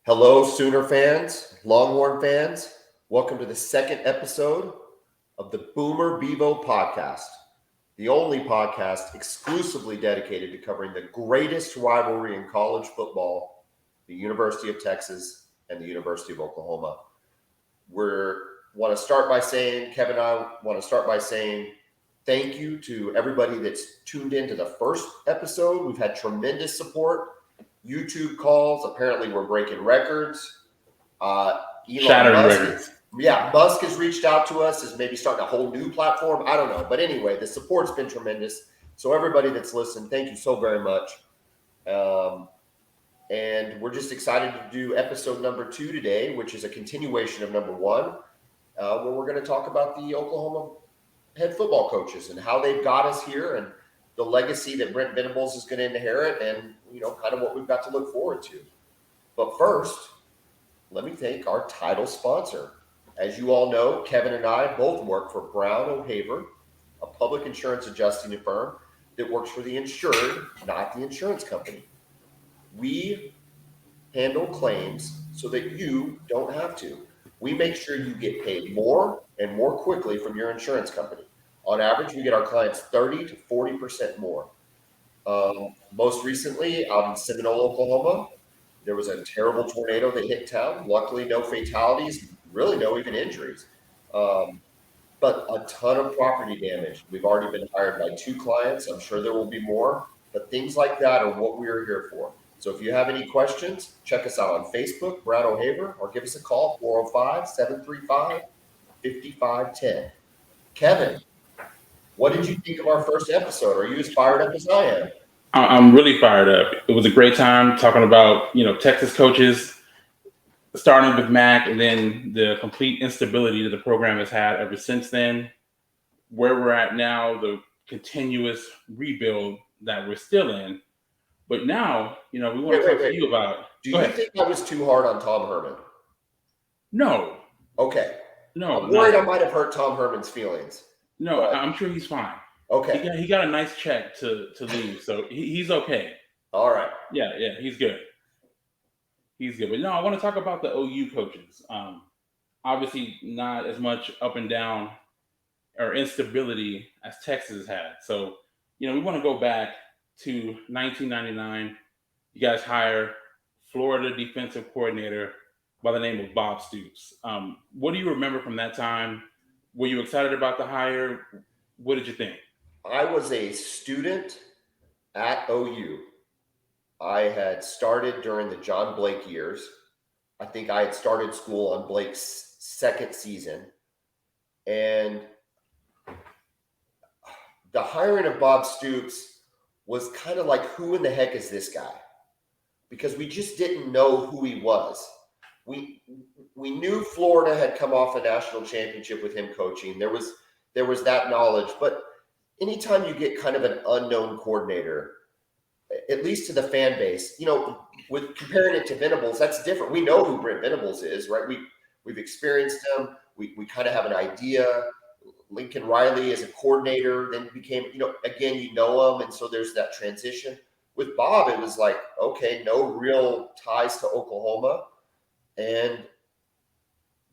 Hello, Sooner fans, Longhorn fans. Welcome to the second episode of the Bevo Podcast, the only podcast exclusively dedicated to covering the greatest rivalry in college football, the University of Texas and the University of Oklahoma. Kevin and I want to start by saying thank you to everybody that's tuned in to the first episode. We've had tremendous support. YouTube calls. Apparently, we're breaking records. Records. Yeah, Musk has reached out to us, is maybe starting a whole new platform. I don't know. But anyway, the support's been tremendous. So everybody that's listened, thank you so very much. And we're just excited to do episode number 2 today, which is a continuation of number 1, where we're going to talk about the Oklahoma head football coaches and how they've got us here and the legacy that Brent Venables is going to inherit and, kind of what we've got to look forward to. But first, let me thank our title sponsor. As you all know, Kevin and I both work for Brown O'Haver, a public insurance adjusting firm that works for the insured, not the insurance company. We handle claims so that you don't have to. We make sure you get paid more and more quickly from your insurance company. On average, we get our clients 30 to 40% more. Most recently, out in Seminole, Oklahoma, there was a terrible tornado that hit town. Luckily, no fatalities, really no even injuries, but a ton of property damage. We've already been hired by 2 clients. I'm sure there will be more, but things like that are what we are here for. So if you have any questions, check us out on Facebook, Brown O'Haver, or give us a call, 405-735-5510. Kevin, what did you think of our first episode? Are you as fired up as I am? I'm really fired up. It was a great time talking about, Texas coaches, starting with Mac and then the complete instability that the program has had ever since then, where we're at now, the continuous rebuild that we're still in. But now, we want to talk to you about. Do you think I was too hard on Tom Herman? No. Okay. No. I'm worried I might have hurt Tom Herman's feelings. No, but I'm sure he's fine. Okay. He got a nice check to leave, so he's okay. All right. Yeah, he's good. He's good. But no, I want to talk about the OU coaches. Obviously, not as much up and down or instability as Texas had. So, we want to go back to 1999. You guys hire Florida defensive coordinator by the name of Bob Stoops. What do you remember from that time? Were you excited about the hire? What did you think? I was a student at OU. I had started during the John Blake years. I think I had started school on Blake's second season. And the hiring of Bob Stoops was kind of like, who in the heck is this guy? Because we just didn't know who he was. We knew Florida had come off a national championship with him coaching. There was that knowledge. But anytime you get kind of an unknown coordinator, at least to the fan base, with comparing it to Venables, that's different. We know who Brent Venables is, right? We've experienced him. We kind of have an idea. Lincoln Riley as a coordinator then became, again, you know him. And so there's that transition. With Bob, it was like, okay, no real ties to Oklahoma.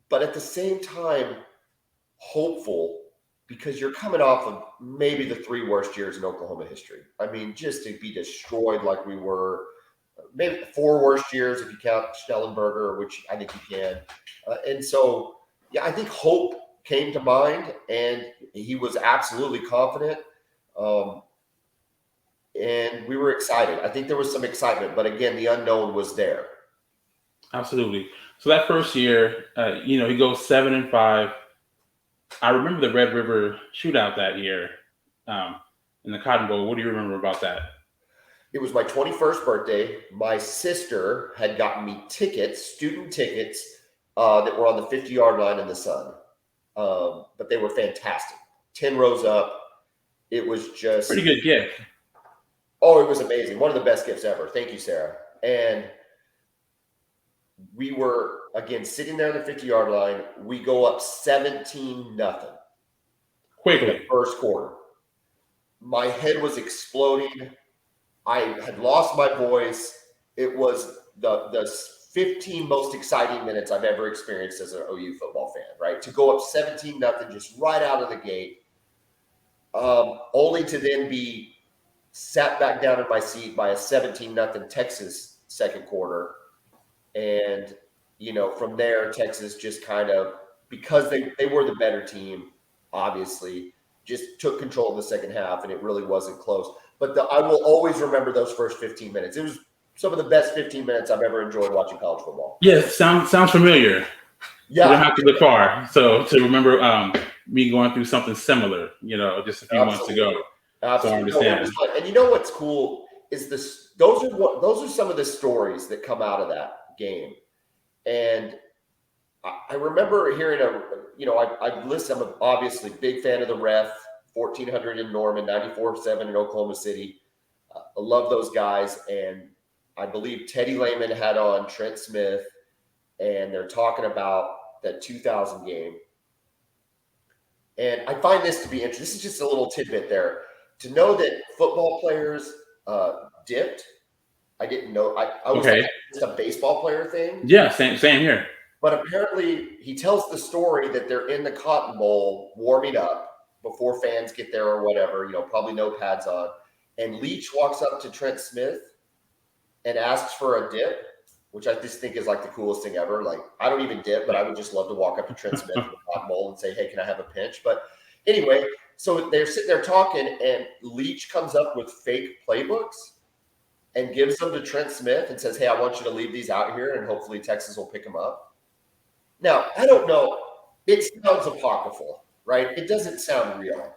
But at the same time, hopeful, because you're coming off of maybe the 3 worst years in Oklahoma history. I mean, just to be destroyed like we were, maybe the 4 worst years if you count Schnellenberger, which I think you can. And so, I think hope came to mind, and he was absolutely confident. And we were excited. I think there was some excitement, but again, the unknown was there. Absolutely. So that first year, he goes 7-5. I remember the Red River Shootout that year in the Cotton Bowl. What do you remember about that? It was my 21st birthday. My sister had gotten me student tickets that were on the 50-yard line in the sun. But they were fantastic. 10 rows up. It was just... pretty good gift. Oh, it was amazing. One of the best gifts ever. Thank you, Sarah. And we were, again, sitting there on the 50-yard line. We go up 17-0. Quickly. In the first quarter. My head was exploding. I had lost my voice. It was the 15 most exciting minutes I've ever experienced as an OU football fan, right? To go up 17-0 just right out of the gate, only to then be sat back down in my seat by a 17-0 Texas second quarter. And, from there, Texas just kind of, because they were the better team, obviously, just took control of the second half, and it really wasn't close. But I will always remember those first 15 minutes. It was some of the best 15 minutes I've ever enjoyed watching college football. Yes, sounds familiar. Yeah. You don't have to look far. So to remember me going through something similar, just a few months ago. Absolutely. So I understand. And you know what's cool is this. Those are some of the stories that come out of that game. And I remember hearing I'm obviously big fan of the Ref, 1400 in Norman, 94.7 in Oklahoma City. I love those guys. And I believe Teddy Lehman had on Trent Smith, and they're talking about that 2000 game. And I find this to be interesting. This is just a little tidbit there. To know that football players dipped, I didn't know. I was like, it's a baseball player thing. Yeah, same here. But apparently, he tells the story that they're in the Cotton Bowl warming up before fans get there or whatever, probably no pads on. And Leach walks up to Trent Smith and asks for a dip, which I just think is like the coolest thing ever. Like, I don't even dip, but I would just love to walk up to Trent Smith in the Cotton Bowl and say, hey, can I have a pinch? But anyway, so they're sitting there talking, and Leach comes up with fake playbooks and gives them to Trent Smith and says, hey, I want you to leave these out here, and hopefully Texas will pick them up. Now, I don't know. It sounds apocryphal, right? It doesn't sound real.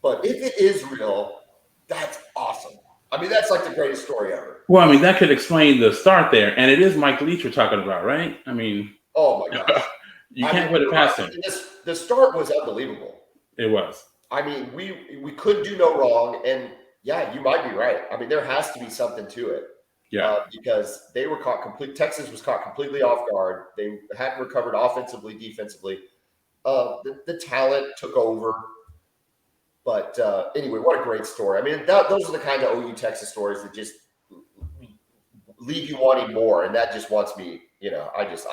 But if it is real, that's awesome. I mean, that's like the greatest story ever. Well, I mean, that could explain the start there. And it is Mike Leach we're talking about, right? I mean, oh my gosh. You can't put it past him. The start was unbelievable. It was. I mean, we could do no wrong. And yeah, you might be right. I mean, there has to be something to it. Yeah. Because they were Texas was caught completely off guard. They hadn't recovered offensively, defensively. The talent took over. But anyway, what a great story. I mean, those are the kind of OU Texas stories that just leave you wanting more. And that just wants me, I just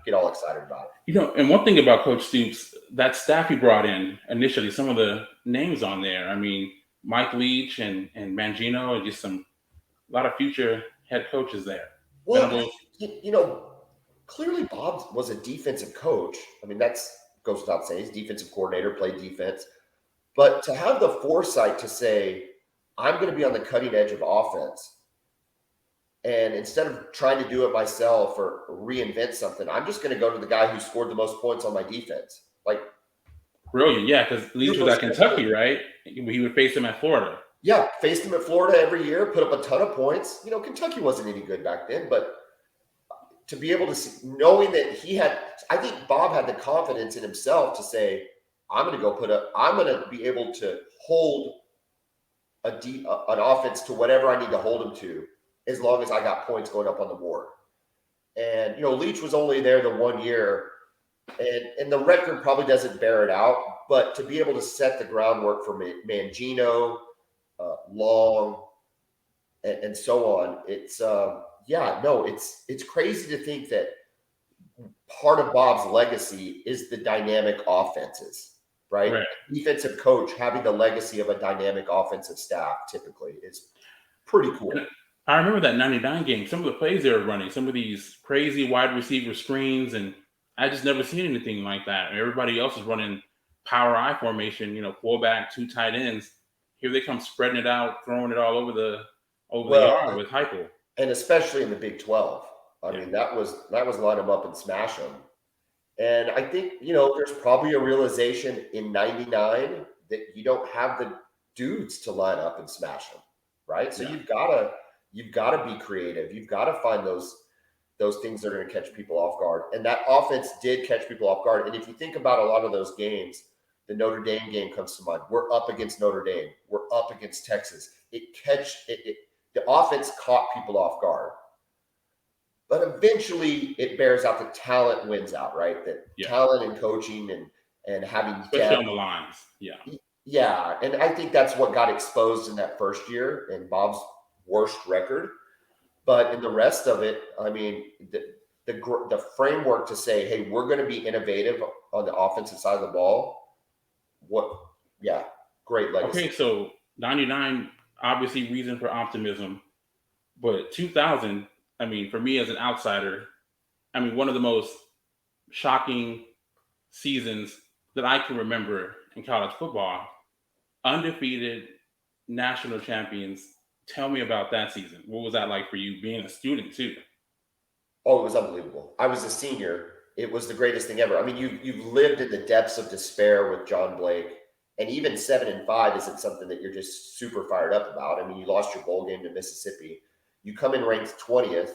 get all excited about it. And one thing about Coach Stoops, that staff he brought in initially, some of the names on there, I mean, Mike Leach and Mangino, and just a lot of future head coaches there. Well, clearly Bob was a defensive coach. I mean, that goes without saying. He's defensive coordinator, played defense. But to have the foresight to say, I'm going to be on the cutting edge of offense, and instead of trying to do it myself or reinvent something, I'm just going to go to the guy who scored the most points on my defense. Like, brilliant, yeah, because Leach was at Kentucky, right? He would face him at Florida. Yeah, faced him at Florida every year, put up a ton of points. Kentucky wasn't any good back then, but to be able to see, knowing that I think Bob had the confidence in himself to say, I'm going to be able to hold an offense to whatever I need to hold him to, as long as I got points going up on the board. And, Leach was only there the 1 year, and the record probably doesn't bear it out, but to be able to set the groundwork for Mangino, Long, and so on, it's crazy to think that part of Bob's legacy is the dynamic offenses, right? Defensive coach having the legacy of a dynamic offensive staff typically is pretty cool. I remember that 99 game, some of the plays they were running, some of these crazy wide receiver screens, and I just never seen anything like that. Everybody else is running power I formation, fullback, 2 tight ends. Here they come spreading it out, throwing it all over the yard with Heupel. And especially in the Big 12. I mean, that was line them up and smash them. And I think, there's probably a realization in 99 that you don't have the dudes to line up and smash them, right? So you've got to be creative. You've got to find those things that are going to catch people off guard. And that offense did catch people off guard. And if you think about a lot of those games, the Notre Dame game comes to mind. We're up against Notre Dame. We're up against Texas. The offense caught people off guard. But eventually it bears out, the talent wins out, right? That talent and coaching and having especially on the lines. Yeah. Yeah. And I think that's what got exposed in that first year in Bob's worst record. But in the rest of it, I mean, the framework to say, hey, we're going to be innovative on the offensive side of the ball. Great legacy. Okay, so 99, obviously reason for optimism. But 2000, I mean, for me as an outsider, I mean, one of the most shocking seasons that I can remember in college football. Undefeated national champions. Tell me about that season. What was that like for you being a student too? Oh, it was unbelievable. I was a senior. It was the greatest thing ever. I mean, you've lived in the depths of despair with John Blake, and even 7-5 isn't something that you're just super fired up about. I mean, you lost your bowl game to Mississippi. You come in ranked 20th.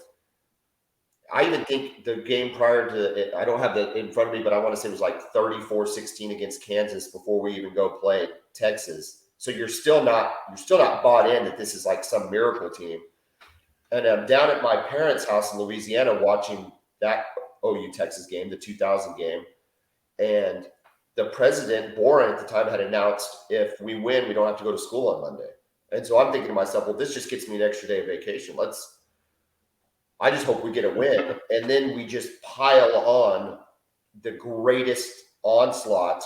I even think the game prior to it, I don't have that in front of me, but I want to say it was like 34-16 against Kansas before we even go play Texas. So you're still not bought in that this is like some miracle team. And I'm down at my parents' house in Louisiana watching that OU Texas game, the 2000 game. And the president, Boren, at the time had announced, if we win, we don't have to go to school on Monday. And so I'm thinking to myself, well, this just gets me an extra day of vacation. I just hope we get a win. And then we just pile on the greatest onslaught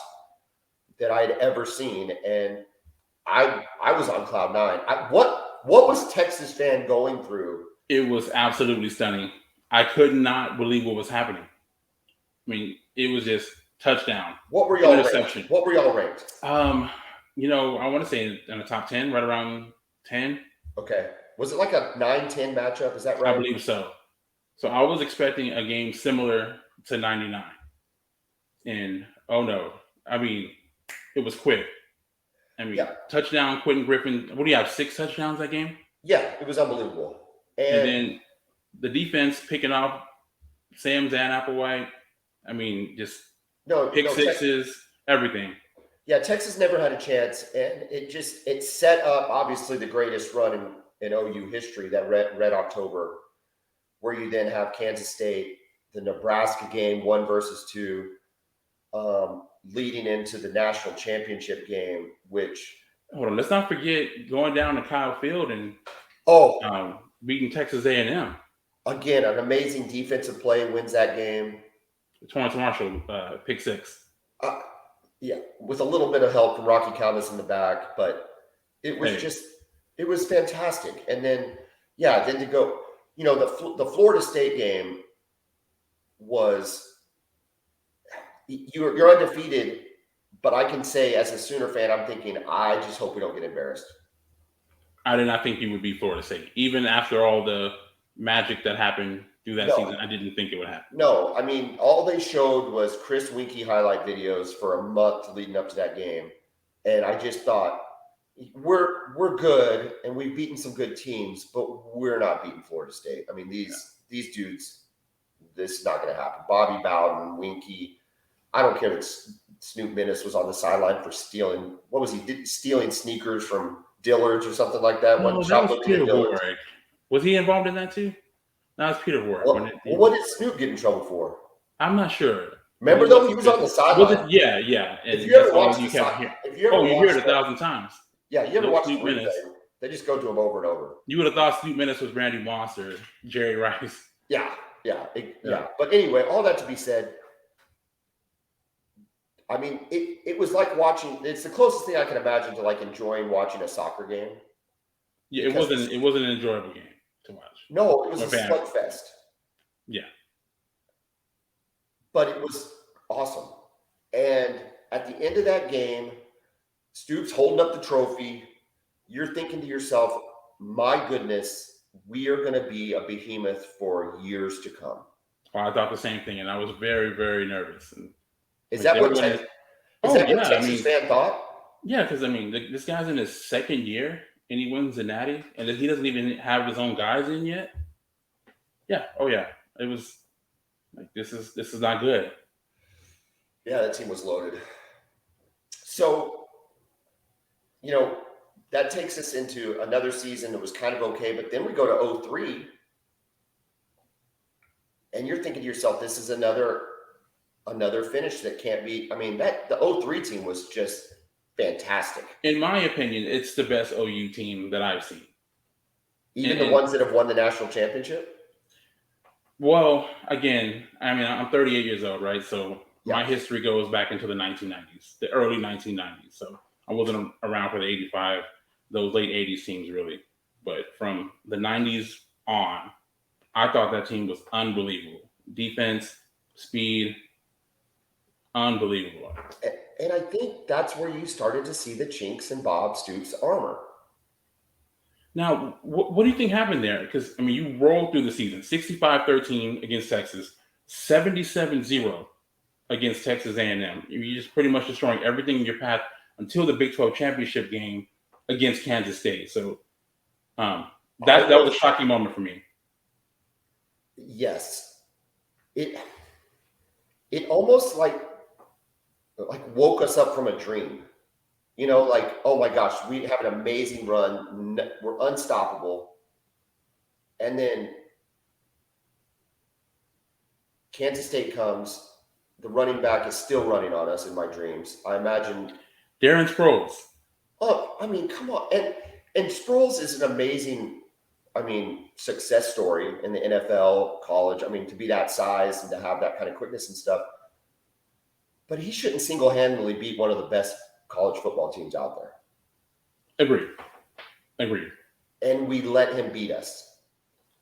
that I'd ever seen. And I was on cloud nine. What was Texas fan going through? It was absolutely stunning. I could not believe what was happening. I mean, it was just touchdown. What were y'all interception. ranked? What were y'all ranked? I want to say in the top 10, right around 10. Okay. Was it like a 9-10 matchup? Is that right? I believe so. So I was expecting a game similar to 99. And oh no. I mean, it was quick. I mean, touchdown, Quentin Griffin. What do you have? 6 touchdowns that game? Yeah, it was unbelievable. And then the defense picking off Sam Zan Applewhite. I mean, just pick sixes, everything. Yeah, Texas never had a chance, and it set up obviously the greatest run in OU history, that Red October, where you then have Kansas State, the Nebraska game 1-2, leading into the national championship game, which hold on, let's not forget going down to Kyle Field and beating Texas A&M. Again, an amazing defensive play wins that game. Torrance Marshall, pick 6. Yeah, with a little bit of help from Rocky Calvis in the back, but it was it was fantastic. And then, then to go, the Florida State game was, you're undefeated, but I can say as a Sooner fan, I'm thinking, I just hope we don't get embarrassed. I did not think you would be Florida State. Even after all the magic that happened through that season, I didn't think it would happen. No, I mean, all they showed was Chris Winkie highlight videos for a month leading up to that game. And I just thought, we're good, and we've beaten some good teams, but we're not beating Florida State. I mean, these dudes, this is not going to happen. Bobby Bowden, Winkie, I don't care that Snoop Minnis was on the sideline for stealing. What was he? Stealing sneakers from Dillard's or something like that. No, that was Peter Warwick. Was he involved in that too? No, it's Peter Warwick. Well, what did Snoop get in trouble for? I'm not sure. Remember though, he was on the sideline. Yeah. And if you ever watch you hear it 1,000 times. Yeah, you ever watch the replay? They just go to him over and over. You would have thought Snoop Minnis was Randy Moss or Jerry Rice. Yeah. But anyway, all that to be said, I mean, it was like watching. It's the closest thing I can imagine to like enjoying watching a soccer game. Yeah, it wasn't an enjoyable game to watch. No, it was a slugfest. Yeah, but it was awesome. And at the end of that game, Stoops holding up the trophy. You're thinking to yourself, "My goodness, we are going to be a behemoth for years to come." Well, I thought the same thing, and I was very, very nervous. And Is that what Texas fan thought? Yeah, because I mean, this guy's in his second year and he wins the Natty, and he doesn't even have his own guys in yet. Yeah, it was like this is not good. Yeah, that team was loaded. So, that takes us into another season that was kind of okay, but then we go to 2003, and you're thinking to yourself, this is another finish that can't be. I mean, the 2003 team was just fantastic. In my opinion, it's the best OU team that I've seen. Even the ones that have won the national championship? Well, again, I mean, I'm 38 years old, right? So my history goes back into the 1990s, the early 1990s. So I wasn't around for the 85, those late 80s teams, really. But from the 90s on, I thought that team was unbelievable. Defense, speed, unbelievable. And I think that's where you started to see the chinks in Bob Stoops' armor. Now, what do you think happened there? Because, I mean, you rolled through the season, 65-13 against Texas, 77-0 against Texas A&M. You're just pretty much destroying everything in your path until the Big 12 championship game against Kansas State. So that was a shocking moment for me. Yes. It almost like woke us up from a dream. You know, like, oh my gosh, we have an amazing run. We're unstoppable. And then Kansas State comes. The running back is still running on us in my dreams. I imagine. Darren Sproles. Oh, I mean, come on. And Sproles is an amazing, success story in the NFL, college. I mean, to be that size and to have that kind of quickness and stuff. But he shouldn't single-handedly beat one of the best college football teams out there. Agreed. And we let him beat us.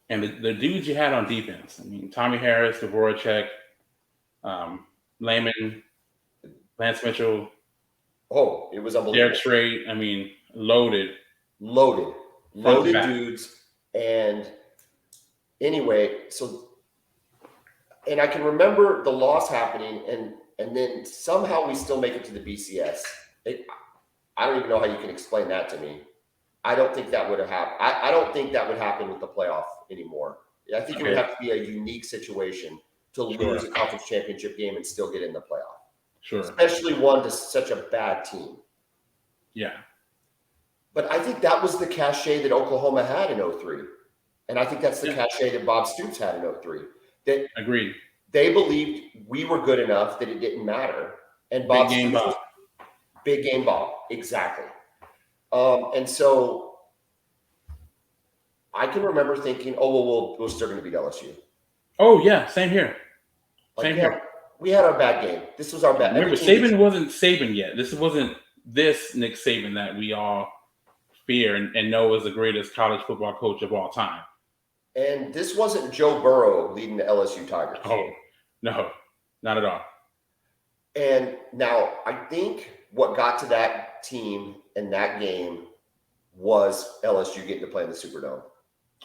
And the dudes you had on defense, I mean, Tommy Harris, Dvorak, Lehman, Lance Mitchell. Oh, it was unbelievable. Derek Strait, I mean, loaded dudes. And anyway, and I can remember the loss happening, and then somehow we still make it to the BCS. I don't even know how you can explain that to me. I don't think that would have happened. I don't think that would happen with the playoff anymore. I think it would have to be a unique situation to lose a conference championship game and still get in the playoff. Sure. Especially one to such a bad team. Yeah. But I think that was the cachet that Oklahoma had in 03. And I think that's the cachet that Bob Stoops had in 03. Agreed. They believed we were good enough that it didn't matter. And Bob Stoops was big game Bob. Exactly. And so I can remember thinking, we're still going to beat LSU. Oh, yeah. Same here. Same here. We had our bad game. This was our bad. Remember, Saban wasn't Saban yet. This wasn't this Nick Saban that we all fear and know is the greatest college football coach of all time. And this wasn't Joe Burrow leading the LSU Tigers. Oh, no, not at all. And now I think what got to that team and that game was LSU getting to play in the Superdome.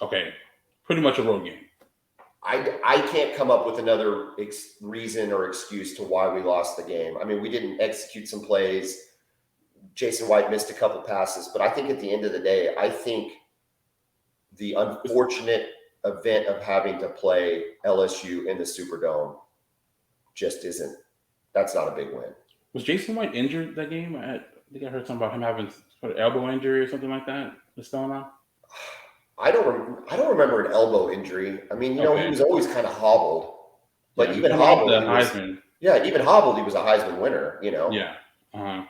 Okay, pretty much a road game. I can't come up with another reason or excuse to why we lost the game. I mean, we didn't execute some plays. Jason White missed a couple passes. But I think at the end of the day, I think the unfortunate event of having to play LSU in the Superdome just isn't – that's not a big win. Was Jason White injured that game? I think I heard something about him having an elbow injury or something like that. What's going on? I don't remember an elbow injury. I mean, he was always kind of hobbled. But even hobbled, Heisman. Even hobbled, he was a Heisman winner, Yeah. Uh-huh.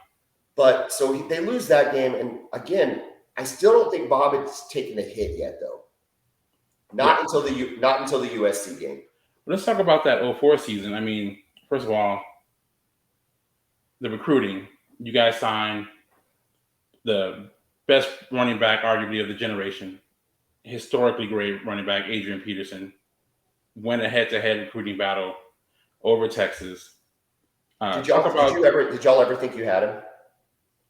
But so they lose that game. And again, I still don't think Bob has taken a hit yet, though. Not until the USC game. Let's talk about that 04 season. I mean, first of all, the recruiting. You guys signed the best running back, arguably, of the generation. Historically great running back, Adrian Peterson. Went a head-to-head recruiting battle over Texas. Did y'all ever think you had him?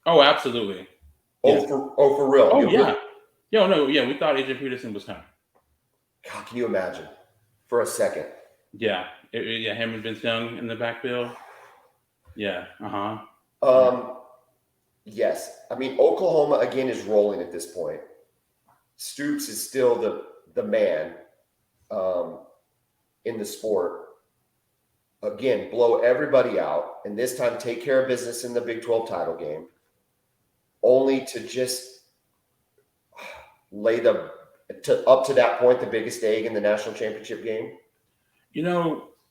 Oh, absolutely. For real? Oh, yeah. We thought Adrian Peterson was coming. God, can you imagine? For a second. Yeah. Him and Vince Young in the backfield. Yeah. Uh-huh. Yes. I mean, Oklahoma, again, is rolling at this point. Stoops is still the man in the sport. Again, blow everybody out, and this time take care of business in the Big 12 title game, only to just lay up to that point the biggest egg in the national championship game.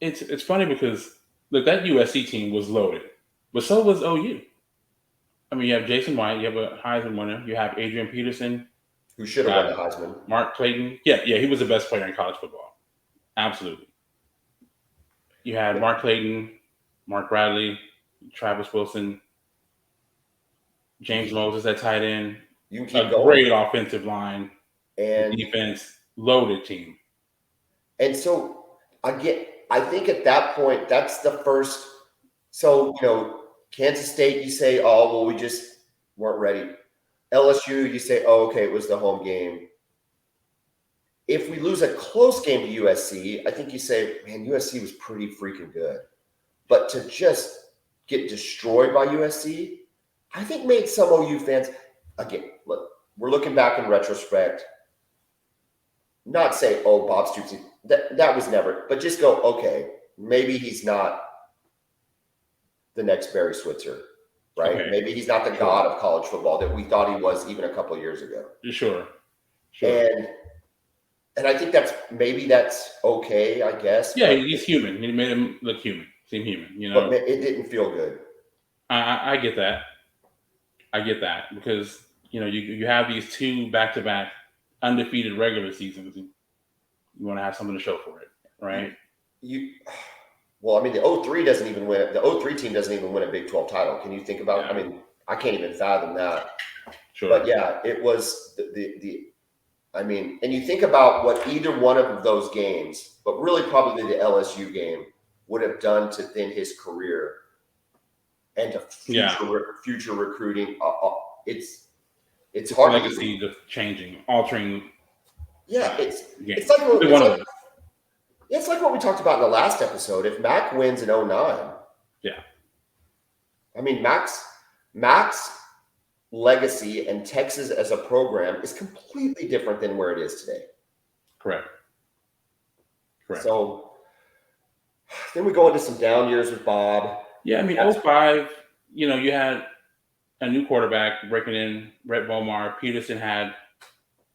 It's funny because look, that USC team was loaded, but so was OU. I mean, you have Jason White, you have a Heisman winner, you have Adrian Peterson, who should have won the Heisman. Mark Clayton. Yeah, he was the best player in college football. Absolutely. You had Mark Clayton, Mark Bradley, Travis Wilson, James Moses at tight end. You can keep going. Great offensive line and defense, loaded team. And so I think at that point, that's the first. So, Kansas State, you say, oh, well, we just weren't ready. LSU, you say, oh, okay, it was the home game. If we lose a close game to USC, I think you say, man, USC was pretty freaking good. But to just get destroyed by USC, I think made some OU fans, again, look, we're looking back in retrospect, not say, oh, Bob Stoops, that was never, but just go, okay, maybe he's not the next Barry Switzer, right? Okay. Maybe he's not the god of college football that we thought he was even a couple of years ago. Sure. And I think that's okay, I guess. Yeah, he's human. He made him look human, seem human, But it didn't feel good. I get that. Because, you have these two back-to-back undefeated regular seasons. And you want to have something to show for it, right? Well, I mean, the 03 doesn't even win. The 03 team doesn't even win a Big 12 title. Can you think about it? I mean, I can't even fathom that. Sure. But yeah, it was and you think about what either one of those games, but really probably the LSU game, would have done to then his career and to future recruiting. It's hard. Legacy just changing, altering. Yeah, it's like what we talked about in the last episode. If Mac wins in 09, I mean, Mac's legacy and Texas as a program is completely different than where it is today. Correct. So then we go into some down years with Bob. Yeah, I mean, 05, you had a new quarterback breaking in, Rhett Bomar. Peterson had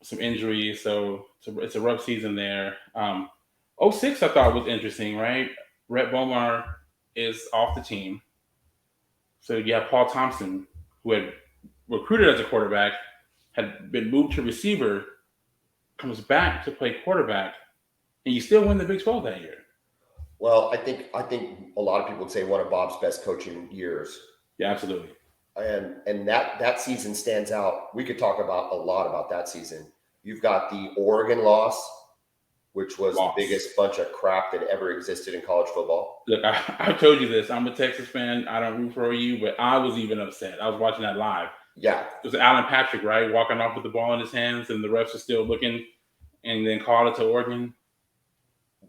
some injuries, so it's a rough season there. 06, I thought was interesting, right? Rhett Bomar is off the team. So you have Paul Thompson, who had recruited as a quarterback, had been moved to receiver, comes back to play quarterback, and you still win the Big 12 that year. Well, I think a lot of people would say one of Bob's best coaching years. Yeah, absolutely. And that season stands out. We could talk about a lot about that season. You've got the Oregon loss, which was the biggest bunch of crap that ever existed in college football. Look, I've told you this. I'm a Texas fan. I don't root for OU, but I was even upset. I was watching that live. Yeah. It was Alan Patrick, right? Walking off with the ball in his hands, and the refs are still looking, and then called it to Oregon.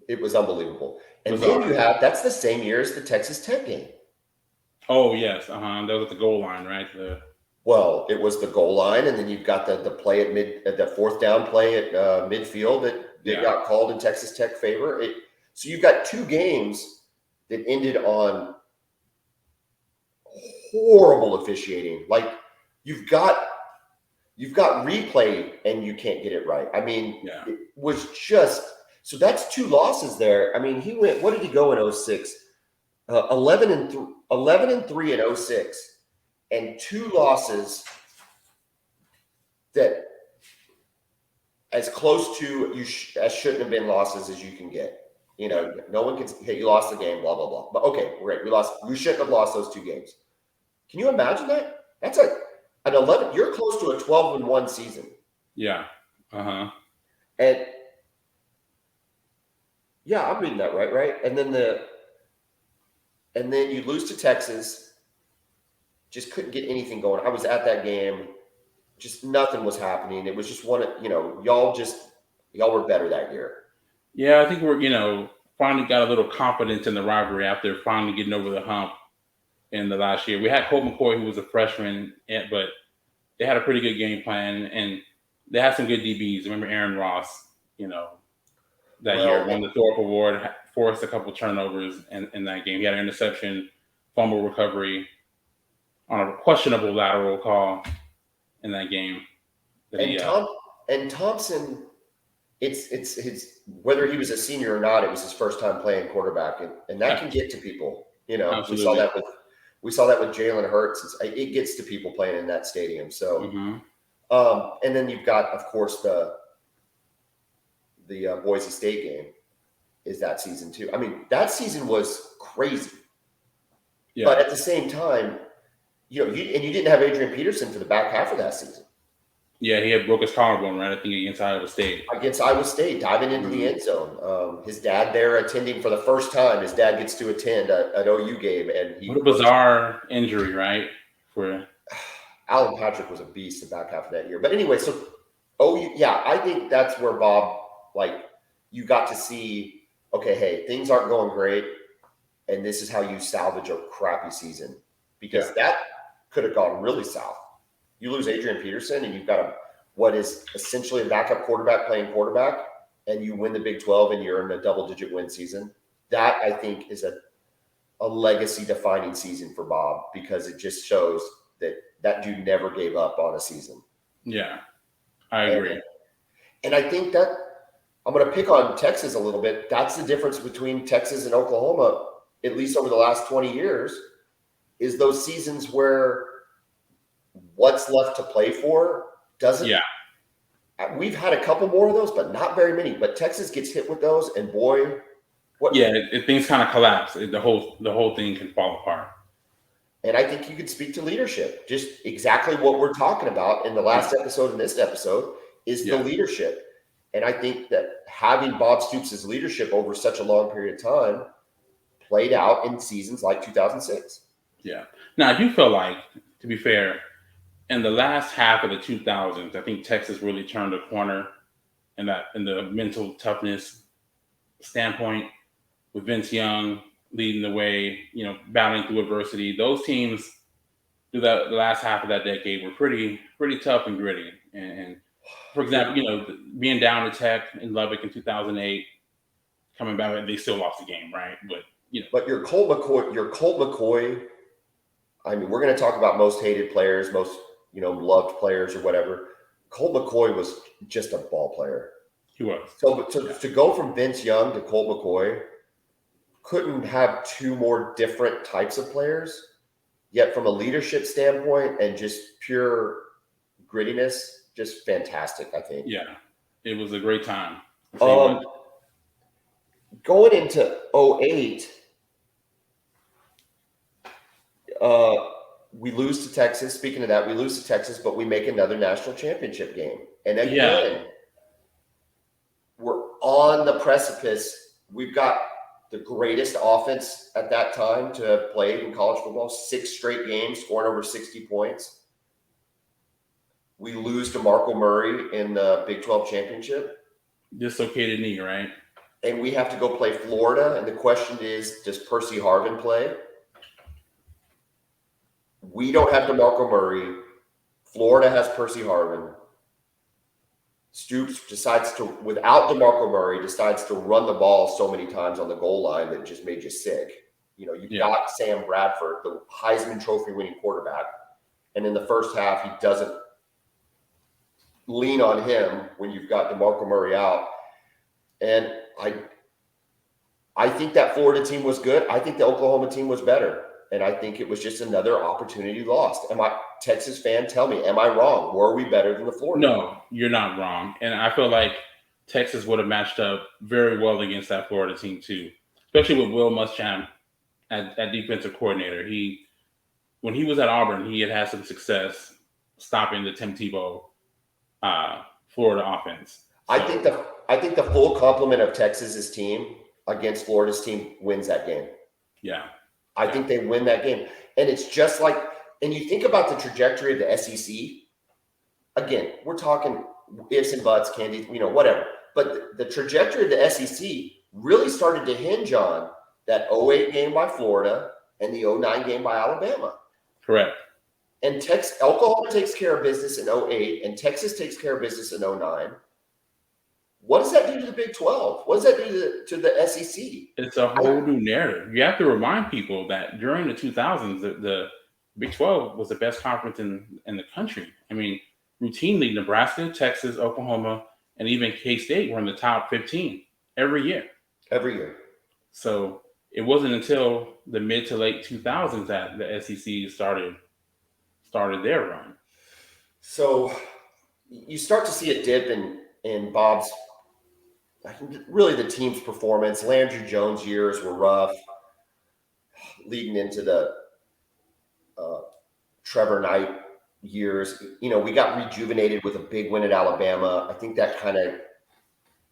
It was unbelievable. And then that's the same year as the Texas Tech game. Oh, yes. That was at the goal line, right? Well, it was the goal line, and then you've got the play at the fourth down play at midfield that got called in Texas Tech favor. So you've got two games that ended on horrible officiating. Like you've got replay and you can't get it right. I mean, It was just so that's two losses there. I mean, he went. What did he go in 06? 11-3 in 06, and two losses that as close to as shouldn't have been losses as you can get. No one can say, hey, you lost the game, blah, blah, blah. But okay, great. We shouldn't have lost those two games. Can you imagine that? That's an 11. You're close to a 12-1 season. Yeah. And yeah, I'm reading that right. And then you lose to Texas. Just couldn't get anything going. I was at that game. Just nothing was happening. It was just y'all were better that year. Yeah, I think we're, finally got a little confidence in the rivalry after finally getting over the hump in the last year. We had Colt McCoy, who was a freshman, but they had a pretty good game plan, and they had some good DBs. Remember Aaron Ross, that year won the Thorpe Award, forced a couple turnovers in that game. He had an interception, fumble recovery on a questionable lateral call in that game. And Thompson, it's whether he was a senior or not, it was his first time playing quarterback, and that can get to people. Absolutely. We saw that with Jalen Hurts. It gets to people playing in that stadium. So, And then you've got, of course, the Boise State game is that season too. I mean, that season was crazy. Yeah. But at the same time, you didn't have Adrian Peterson for the back half of that season. Yeah, he had broke his collarbone, right? I think against Iowa State. Against Iowa State, diving into the end zone. His dad there attending for the first time. His dad gets to attend an OU game, and what a bizarre injury, right? For Alan Patrick was a beast the back half of that year. But anyway, so I think that's where Bob, you got to see, okay, hey, things aren't going great, and this is how you salvage a crappy season, because that could have gone really south. You lose Adrian Peterson, and you've got what is essentially a backup quarterback playing quarterback, and you win the Big 12, and you're in a double-digit win season. That, I think, is a legacy-defining season for Bob, because it just shows that dude never gave up on a season. Yeah, I agree. And I think that I'm going to pick on Texas a little bit. That's the difference between Texas and Oklahoma, at least over the last 20 years, is those seasons where what's left to play for doesn't. Yeah. We've had a couple more of those, but not very many. But Texas gets hit with those, and boy, things kind of collapse. The whole thing can fall apart. And I think you could speak to leadership. Just exactly what we're talking about in the last episode and this episode is the leadership. And I think that having Bob Stoops' leadership over such a long period of time played out in seasons like 2006. Yeah. Now, I do feel like, to be fair, in the last half of the 2000s, I think Texas really turned a corner in the mental toughness standpoint, with Vince Young leading the way, battling through adversity. Those teams through the last half of that decade were pretty tough and gritty. And for example, being down to Tech in Lubbock in 2008, coming back, they still lost the game, right? But your Colt McCoy. I mean, we're going to talk about most hated players, most loved players or whatever. Colt McCoy was just a ball player. He was. So to go from Vince Young to Colt McCoy, couldn't have two more different types of players, yet from a leadership standpoint and just pure grittiness, just fantastic, I think. Yeah, it was a great time. Going into 2008, we lose to Texas. Speaking of that, we lose to Texas, but we make another national championship game. And again, we're on the precipice. We've got the greatest offense at that time to have played in college football, 6 straight games, scoring over 60 points. We lose to Marco Murray in the Big 12 championship. Dislocated knee, right? And we have to go play Florida. And the question is, does Percy Harvin play? We don't have DeMarco Murray. Florida has Percy Harvin. Stoops decides to, without DeMarco Murray, decides to run the ball so many times on the goal line that just made you sick. You've got Sam Bradford, the Heisman Trophy winning quarterback. And in the first half, he doesn't lean on him when you've got DeMarco Murray out. And I think that Florida team was good. I think the Oklahoma team was better. And I think it was just another opportunity lost. Am I Texas fan? Tell me, am I wrong? Were we better than the Florida? No, you're not wrong. And I feel like Texas would have matched up very well against that Florida team too, especially with Will Muschamp at defensive coordinator. When he was at Auburn, he had some success stopping the Tim Tebow Florida offense. So, I think the full complement of Texas's team against Florida's team wins that game. Yeah. I think they win that game. And it's just like, and you think about the trajectory of the SEC. Again, we're talking ifs and buts, candy, whatever. But the trajectory of the SEC really started to hinge on that 2008 game by Florida and the 2009 game by Alabama. Correct. And Oklahoma takes care of business in 2008, and Texas takes care of business in 2009. What does that do to the Big 12? What does that do to the SEC? It's a whole new narrative. You have to remind people that during the 2000s, the Big 12 was the best conference in the country. I mean, routinely, Nebraska, Texas, Oklahoma, and even K-State were in the top 15 every year. Every year. So it wasn't until the mid to late 2000s that the SEC started their run. So you start to see a dip in Bob's, really the team's performance. Landry Jones years were rough, leading into the Trevor Knight years. We got rejuvenated with a big win at Alabama. I think that kind of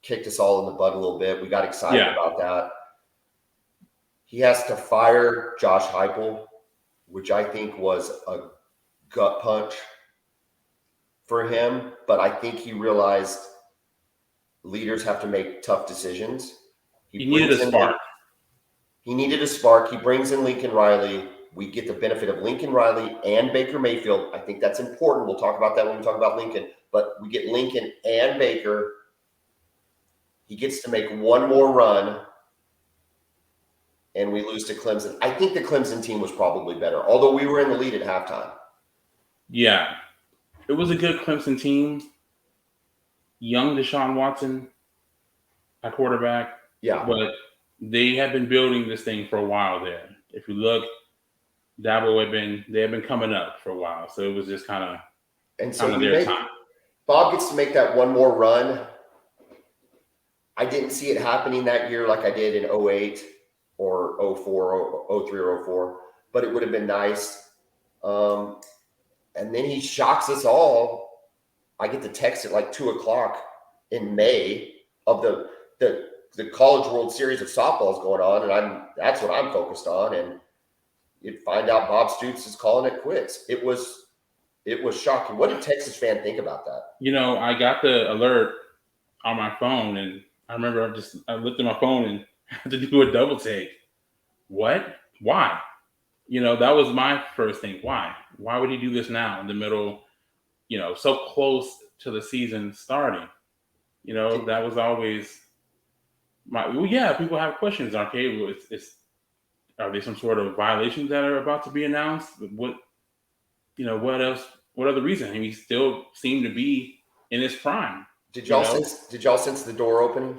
kicked us all in the butt a little bit. We got excited about that. He has to fire Josh Heupel, which I think was a gut punch for him. But I think he realized leaders have to make tough decisions. He needed a spark. He needed a spark. He brings in Lincoln Riley. We get the benefit of Lincoln Riley and Baker Mayfield. I think that's important. We'll talk about that when we talk about Lincoln. But we get Lincoln and Baker. He gets to make one more run, and we lose to Clemson. I think the Clemson team was probably better, although we were in the lead at halftime. Yeah. It was a good Clemson team. Young Deshaun Watson at quarterback. Yeah. But they have been building this thing for a while there. If you look, Dabo they had been coming up for a while. So it was just kind of their time. Bob gets to make that one more run. I didn't see it happening that year like I did in 08 or 04 or 03 or 04, but it would have been nice. And then he shocks us all. I get the text at like 2:00 in May of the College World Series of softball is going on, and that's what I'm focused on. And you'd find out Bob Stoops is calling it quits. It was shocking. What did Texas fan think about that? I got the alert on my phone, and I remember I looked at my phone and had to do a double take. What? Why? That was my first thing. Why? Why would he do this now in the middle, so close to the season starting? That was always people have questions. Okay, are there some sort of violations that are about to be announced? What else? What other reason? He still seemed to be in his prime. Did y'all sense the door opening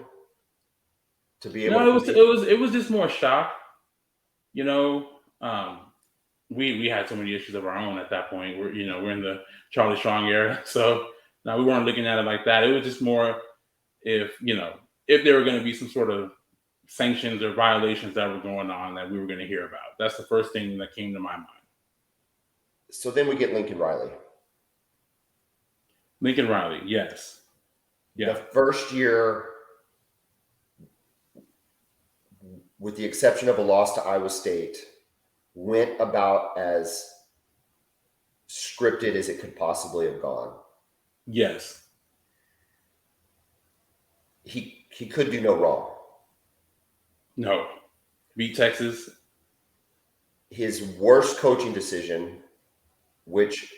to be able? No, it was just more shock. We had so many issues of our own at that point. We're in the Charlie Strong era, so now we weren't looking at it like that. It was just more if there were going to be some sort of sanctions or violations that were going on that we were going to hear about. That's the first thing that came to my mind. So then we get Lincoln Riley. Lincoln Riley, yes. Yeah. The first year, with the exception of a loss to Iowa State, went about as scripted as it could possibly have gone. Yes. He could do no wrong. No. Beat Texas. His worst coaching decision, which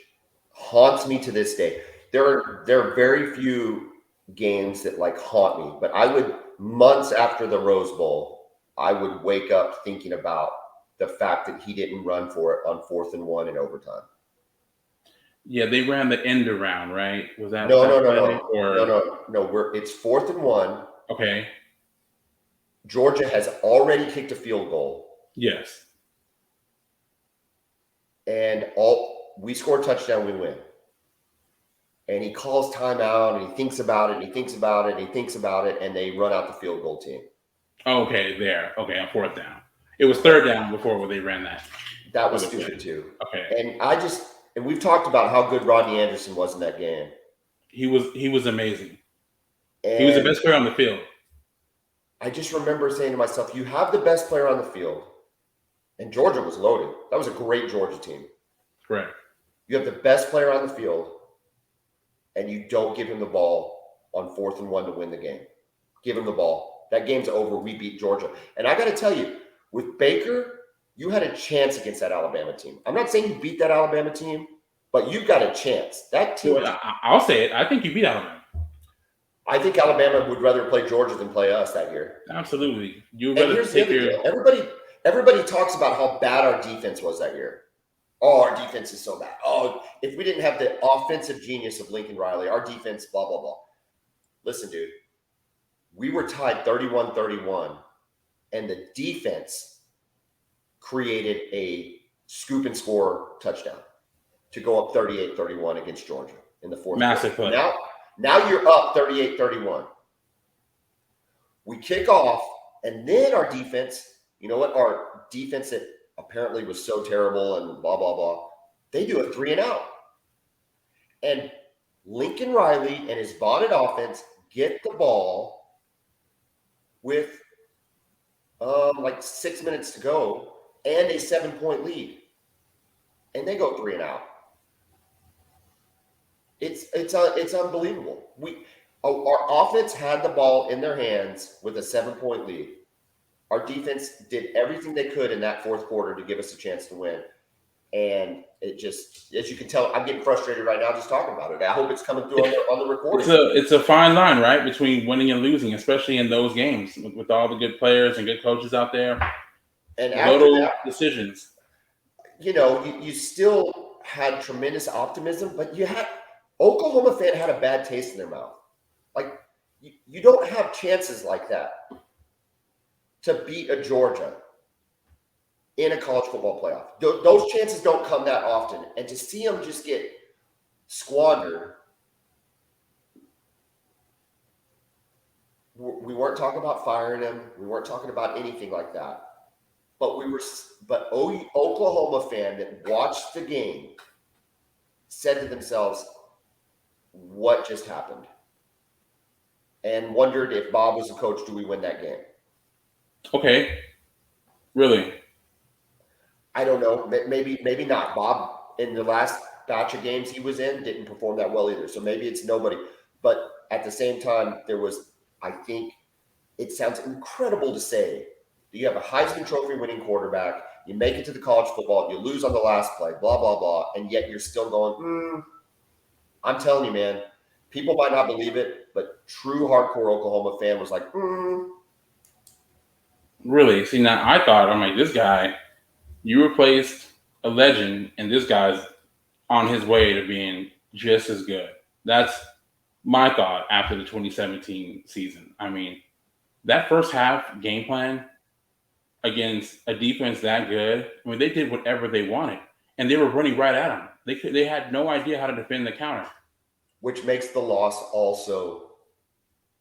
haunts me to this day. There are very few games that haunt me, but I would, months after the Rose Bowl, I would wake up thinking about the fact that he didn't run for it on 4th and 1 in overtime. Yeah, they ran the end around, right? Was that No. It's 4th and 1. Okay. Georgia has already kicked a field goal. Yes. And we score a touchdown, we win. And he calls timeout, and he thinks about it, and he thinks about it, and he thinks about it, and they run out the field goal team. Okay, there. Okay, on 4th down. It was 3rd down before they ran that. That was stupid too. Okay. And we've talked about how good Rodney Anderson was in that game. He was amazing. And he was the best player on the field. I just remember saying to myself, you have the best player on the field. And Georgia was loaded. That was a great Georgia team. Correct. You have the best player on the field, and you don't give him the ball on 4th and 1 to win the game. Give him the ball. That game's over. We beat Georgia. And I got to tell you, with Baker, you had a chance against that Alabama team. I'm not saying you beat that Alabama team, but you got a chance. That team. Well, I'll say it. I think you beat Alabama. I think Alabama would rather play Georgia than play us that year. Absolutely. You would rather take Everybody talks about how bad our defense was that year. Oh, our defense is so bad. Oh, if we didn't have the offensive genius of Lincoln Riley, our defense, blah, blah, blah. Listen, dude, we were tied 31-31, and the defense created a scoop and score touchdown to go up 38-31 against Georgia. in the fourth Massive quarter. play. Now you're up 38-31. We kick off, and then our defense, you know what? Our defense that apparently was so terrible and blah, blah, blah, they do a 3-and-out. And Lincoln Riley and his vaunted offense get the ball with like 6 minutes to go and a 7-point lead. And they go 3-and-out. It's unbelievable. Our offense had the ball in their hands with a 7-point lead. Our defense did everything they could in that fourth quarter to give us a chance to win. And it just, as you can tell, I'm getting frustrated right now just talking about it. I hope it's coming through on the recording. It's a fine line, right, between winning and losing, especially in those games with all the good players and good coaches out there. And little decisions. You know, you still had tremendous optimism, but Oklahoma fan had a bad taste in their mouth. Like, you don't have chances like that to beat a Georgia in a college football playoff. Those chances don't come that often. And to see them just get squandered, we weren't talking about firing him. We weren't talking about anything like that. But Oklahoma fan that watched the game said to themselves, what just happened? And wondered if Bob was the coach, do we win that game? Okay. Really? I don't know. Maybe not. Bob, in the last batch of games he was in, didn't perform that well either. So maybe it's nobody. But at the same time, I think it sounds incredible to say that you have a Heisman Trophy winning quarterback, you make it to the college football, you lose on the last play, blah, blah, blah, and yet you're still going, I'm telling you, man, people might not believe it, but true hardcore Oklahoma fan was like, Really? See, now I'm like, this guy, you replaced a legend, and this guy's on his way to being just as good. That's my thought after the 2017 season. I mean, that first half game plan against a defense that good, I mean, they did whatever they wanted, and they were running right at them. They had no idea how to defend the counter. Which makes the loss also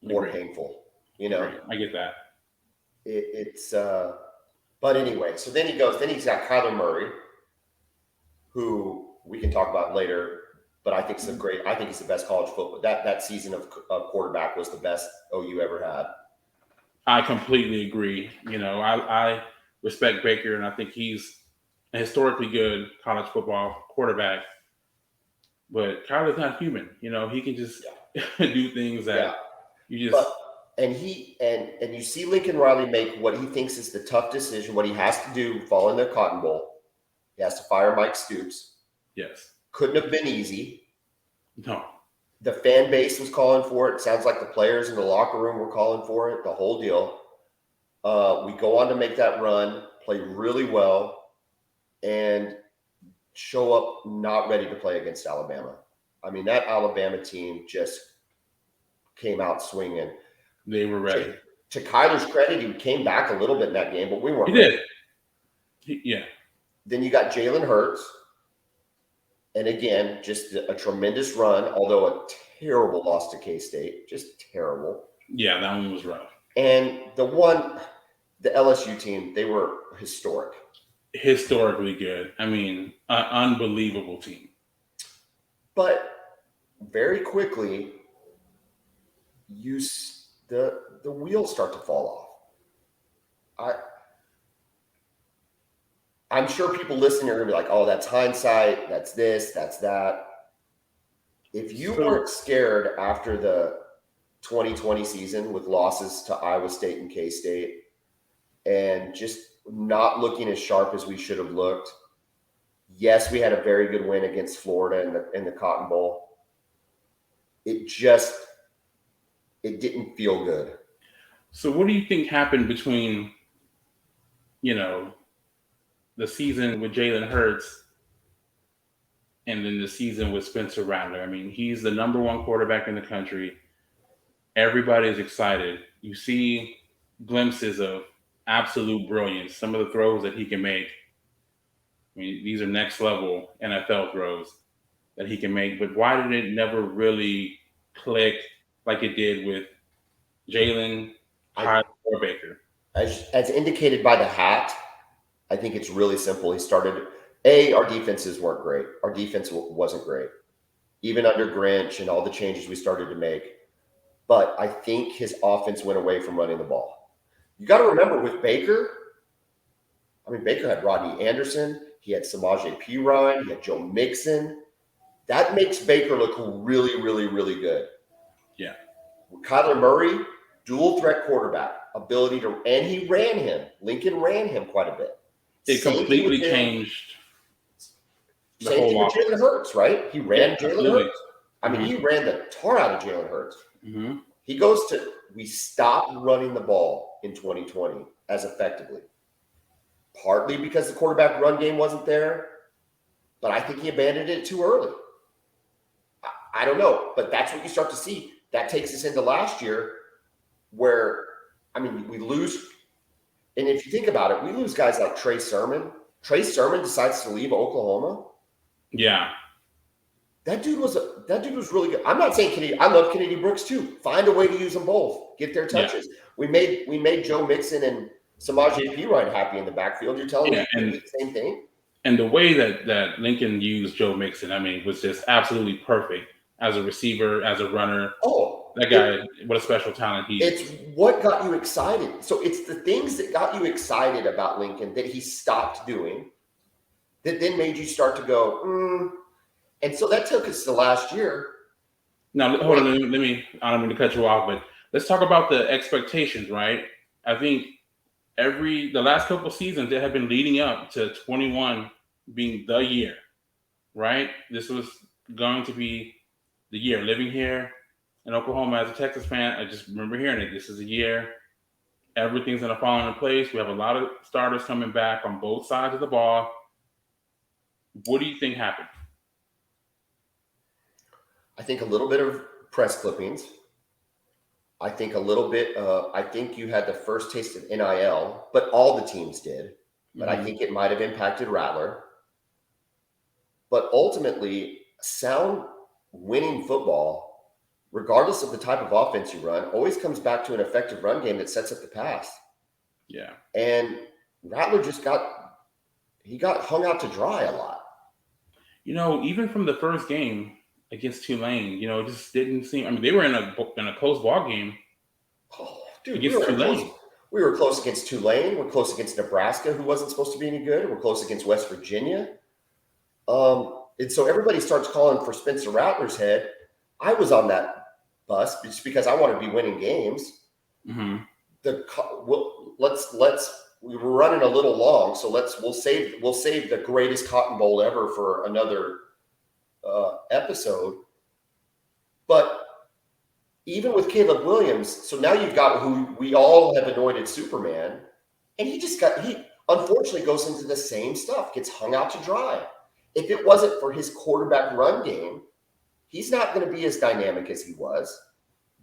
more painful. You know, I get that. But anyway, so then he's got Kyler Murray, who we can talk about later, but I think he's the best college football. That season of quarterback was the best OU ever had. I completely agree. You know, I respect Baker, and I think he's a historically good college football quarterback. But Kyler's not human. You know, he can just do things that you just. And you see Lincoln Riley make what he thinks is the tough decision, what he has to do following the Cotton Bowl. He has to fire Mike Stoops. Yes. Couldn't have been easy. No. The fan base was calling for it. It sounds like the players in the locker room were calling for it, the whole deal. We go on to make that run, play really well, and show up not ready to play against Alabama. I mean, that Alabama team just came out swinging. They were ready. To Kyler's credit, he came back a little bit in that game, but we weren't. He did. Yeah. Then you got Jalen Hurts. And again, just a tremendous run, although a terrible loss to K-State. Just terrible. Yeah, that one was rough. And the LSU team, they were historic. Historically good. I mean, an unbelievable team. But very quickly, the wheels start to fall off. I'm sure people listening are going to be like, oh, that's hindsight. That's this, that's that. If you weren't scared after the 2020 season with losses to Iowa State and K-State and just not looking as sharp as we should have looked, yes, we had a very good win against Florida in the Cotton Bowl. It didn't feel good. So what do you think happened between, the season with Jalen Hurts and then the season with Spencer Rattler? I mean, he's the number one quarterback in the country. Everybody's excited. You see glimpses of absolute brilliance. Some of the throws that he can make. I mean, these are next level NFL throws. that he can make. But why did it never really click like it did with Jalen, Hyde, or Baker? As indicated by the hat, I think it's really simple. He started, our defenses weren't great. Our defense wasn't great, even under Grinch and all the changes we started to make. But I think his offense went away from running the ball. You got to remember with Baker, Baker had Rodney Anderson. He had Samaje Perine. He had Joe Mixon. That makes Baker look really, really, really good. Yeah. With Kyler Murray, dual threat quarterback, ability to, and he ran him. Lincoln ran him quite a bit. It completely changed the same thing whole with Jalen Hurts, right? He ran Jalen Hurts. He ran the tar out of Jalen Hurts. Mm-hmm. He goes to, we stopped running the ball in 2020 as effectively. Partly because the quarterback run game wasn't there, but I think he abandoned it too early. I don't know, but that's what you start to see. That takes us into last year where, we lose. And if you think about it, we lose guys like Trey Sermon. Trey Sermon decides to leave Oklahoma. Yeah. That dude was really good. I'm not saying Kennedy. I love Kennedy Brooks too. Find a way to use them both. Get their touches. Yeah. We made Joe Mixon and Samaje Perine happy in the backfield. You're telling me the same thing? And the way that Lincoln used Joe Mixon, was just absolutely perfect as a receiver, as a runner. Oh, that guy, what a special talent he is. It's what got you excited. So it's the things that got you excited about Lincoln that he stopped doing that then made you start to go, And so that took us to last year. Now, hold on. I don't mean to cut you off, but let's talk about the expectations, right? I think the last couple of seasons that have been leading up to 21 being the year, right? This was going to be the year. Living here in Oklahoma as a Texas fan, I just remember hearing it. This is a year. Everything's going to fall into place. We have a lot of starters coming back on both sides of the ball. What do you think happened? I think a little bit of press clippings. I think a little bit, I think you had the first taste of NIL, but all the teams did. But I think it might have impacted Rattler. But ultimately, sound winning football, regardless of the type of offense you run, always comes back to an effective run game that sets up the pass. Yeah. And Rattler just got hung out to dry a lot. Even from the first game against Tulane, it just didn't seem. They were in a close ball game. Oh, dude, against Tulane. We were close against Tulane. We're close against Nebraska, who wasn't supposed to be any good. We're close against West Virginia. And so everybody starts calling for Spencer Rattler's head. I was on that bus just because I wanted to be winning games. Mm-hmm. We were running a little long, so we'll save the greatest Cotton Bowl ever for another episode. But even with Caleb Williams, so now you've got who we all have anointed Superman, and he unfortunately goes into the same stuff, gets hung out to dry. If it wasn't for his quarterback run game, he's not going to be as dynamic as he was.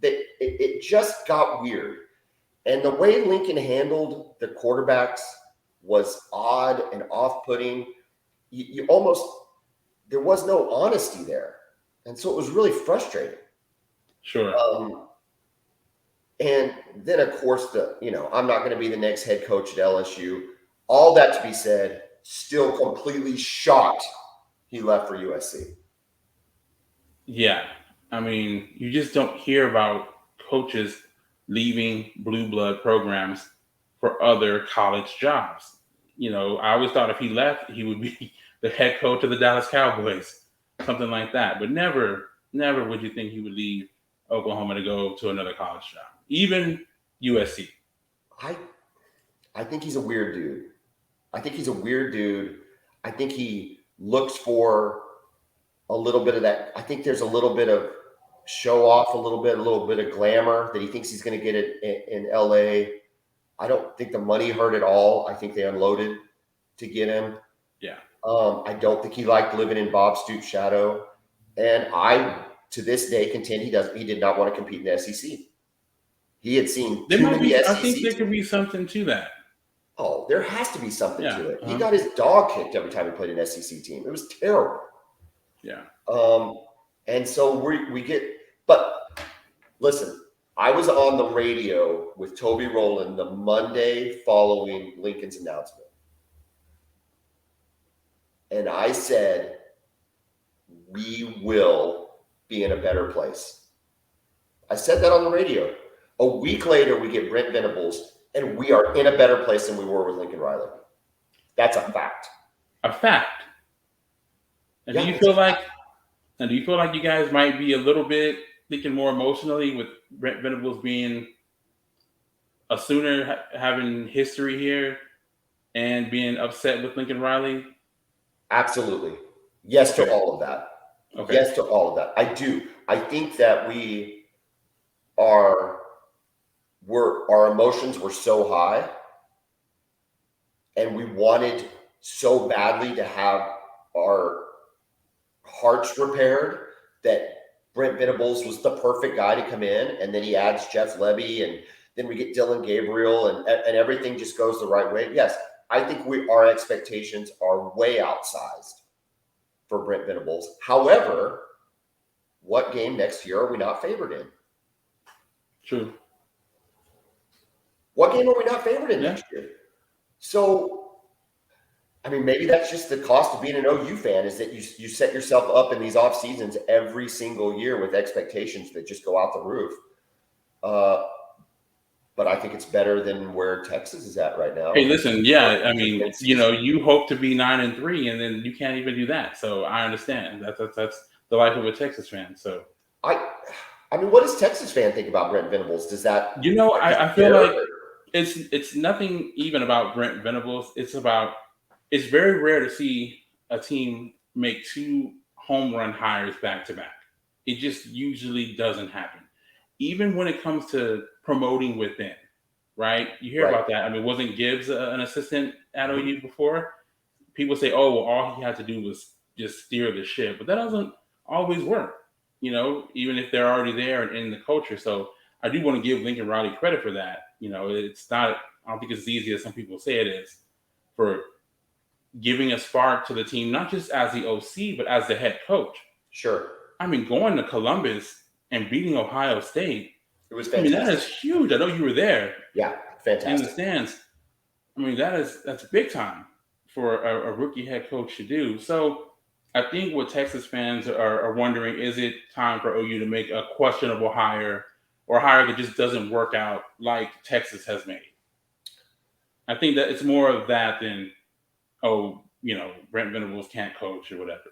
It just got weird. And the way Lincoln handled the quarterbacks was odd and off-putting. You almost, there was no honesty there. And so it was really frustrating. Sure. And then, of course, I'm not going to be the next head coach at LSU. All that to be said, still completely shocked he left for USC. Yeah. You just don't hear about coaches leaving blue blood programs for other college jobs. I always thought if he left, he would be the head coach of the Dallas Cowboys, something like that. But never would you think he would leave Oklahoma to go to another college job, even USC. I think he's a weird dude. I think he looks for a little bit of that. I think there's a little bit of show off, a little bit of glamour that he thinks he's going to get it in LA. I don't think the money hurt at all. I think they unloaded to get him. Yeah. I don't think he liked living in Bob Stoops' shadow. And I, to this day, contend he did not want to compete in the SEC. He had seen I think there could be something to that. Oh, there has to be something to it. He got his dog kicked every time he played an SEC team. It was terrible. Yeah. And so we get, but listen, I was on the radio with Toby Rowland the Monday following Lincoln's announcement. And I said, we will be in a better place. I said that on the radio. A week later, we get Brent Venables, and we are in a better place than we were with Lincoln Riley. That's a fact. A fact. And Yeah, do you feel like you guys might be a little bit thinking more emotionally with Brent Venables being a Sooner, having history here, and being upset with Lincoln Riley? Absolutely. Yes to all of that. Okay. Yes to all of that. I do. I think that our emotions were so high, and we wanted so badly to have our hearts repaired that Brent Venables was the perfect guy to come in, and then he adds Jeff Levy, and then we get Dylan Gabriel, and everything just goes the right way. Yes, I think our expectations are way outsized for Brent Venables. However, what game next year are we not favored in? True. What game are we not favored in next year? So, I mean, maybe that's just the cost of being an OU fan, is that you set yourself up in these off seasons every single year with expectations that just go out the roof. But I think it's better than where Texas is at right now. Hey, listen, yeah, I mean, you hope to be 9-3, and then you can't even do that. So I understand. That's the life of a Texas fan. So I mean, what does Texas fan think about Brent Venables? Does that I feel like it's nothing even about Brent Venables. It's very rare to see a team make 2 home run hires back to back. It just usually doesn't happen. Even when it comes to promoting within, right? You hear about that. I mean, wasn't Gibbs an assistant at OU before? People say, oh, well, all he had to do was just steer the ship. But that doesn't always work, even if they're already there and in the culture. So I do want to give Lincoln Riley credit for that. It's not, I don't think it's as easy as some people say it is, for giving a spark to the team, not just as the OC, but as the head coach. Sure. I mean, going to Columbus and beating Ohio State, it was fantastic. I mean, that is huge. I know you were there. Yeah, fantastic. In the stands. I mean, that's big time for a rookie head coach to do. So I think what Texas fans are wondering, is it time for OU to make a questionable hire, or a hire that just doesn't work out like Texas has made? I think that it's more of that than, Brent Venables can't coach or whatever.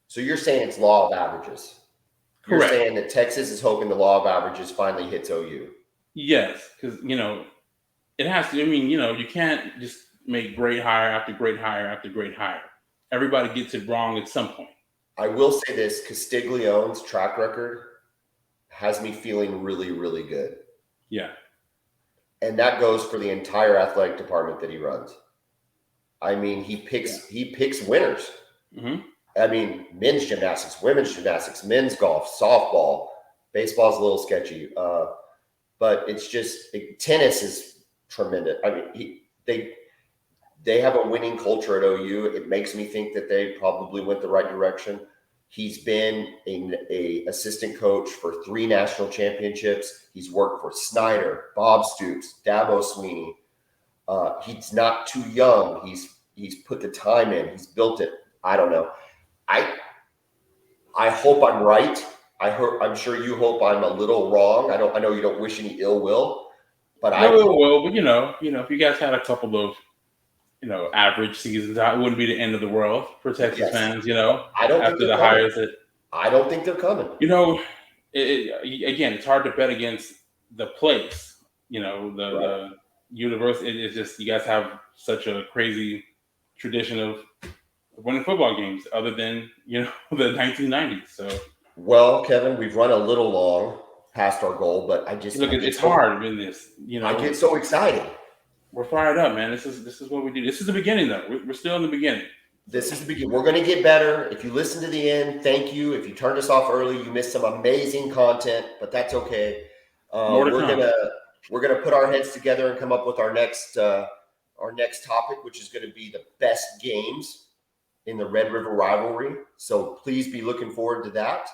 So you're saying it's law of averages. You're Correct. saying that Texas is hoping the law of averages finally hits OU. Yes, because, it has to. I mean, you can't just make great hire after great hire after great hire. Everybody gets it wrong at some point. I will say this, Castiglione's track record has me feeling really, really good. Yeah. And that goes for the entire athletic department that he runs. I mean, he picks winners. Mm-hmm. I mean, men's gymnastics, women's gymnastics, men's golf, softball, baseball's a little sketchy. But it's just, tennis is tremendous. I mean, they have a winning culture at OU. It makes me think that they probably went the right direction. He's been a assistant coach for 3 national championships. He's worked for Snyder, Bob Stoops, Dabo Sweeney. He's not too young. He's put the time in. He's built it. I don't know. I hope I'm right. I'm sure you hope I'm a little wrong. I know you don't wish any ill will, but no ill will. But if you guys had a couple of average seasons, it wouldn't be the end of the world for Texas fans. I don't after the hires that. I don't think they're coming. Again, it's hard to bet against the place. The university. It's just, you guys have such a crazy tradition of winning football games, other than the 1990s. So, well, Kevin, we've run a little long past our goal, but it's hard in this. I get so excited. We're fired up, man. This is what we do. This is the beginning, though. We're still in the beginning. This is the beginning. We're going to get better. If you listen to the end, thank you. If you turned us off early, you missed some amazing content, but that's okay. We're gonna put our heads together and come up with our next topic, which is going to be the best games in the Red River rivalry. So please be looking forward to that.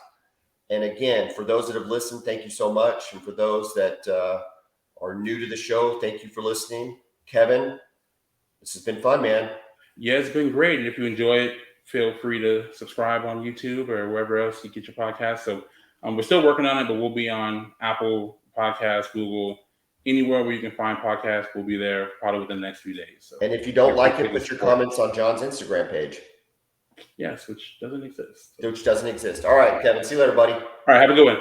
And again, for those that have listened, thank you so much. And for those that are new to the show, thank you for listening. Kevin, this has been fun, man. Yeah, it's been great. And if you enjoy it, feel free to subscribe on YouTube or wherever else you get your podcast. So we're still working on it, but we'll be on Apple Podcasts, Google, anywhere where you can find podcasts. We'll be there probably within the next few days. So, and if you don't like it, put your comments on John's Instagram page. Yes, which doesn't exist. Which doesn't exist. All right, Kevin. See you later, buddy. All right, have a good one.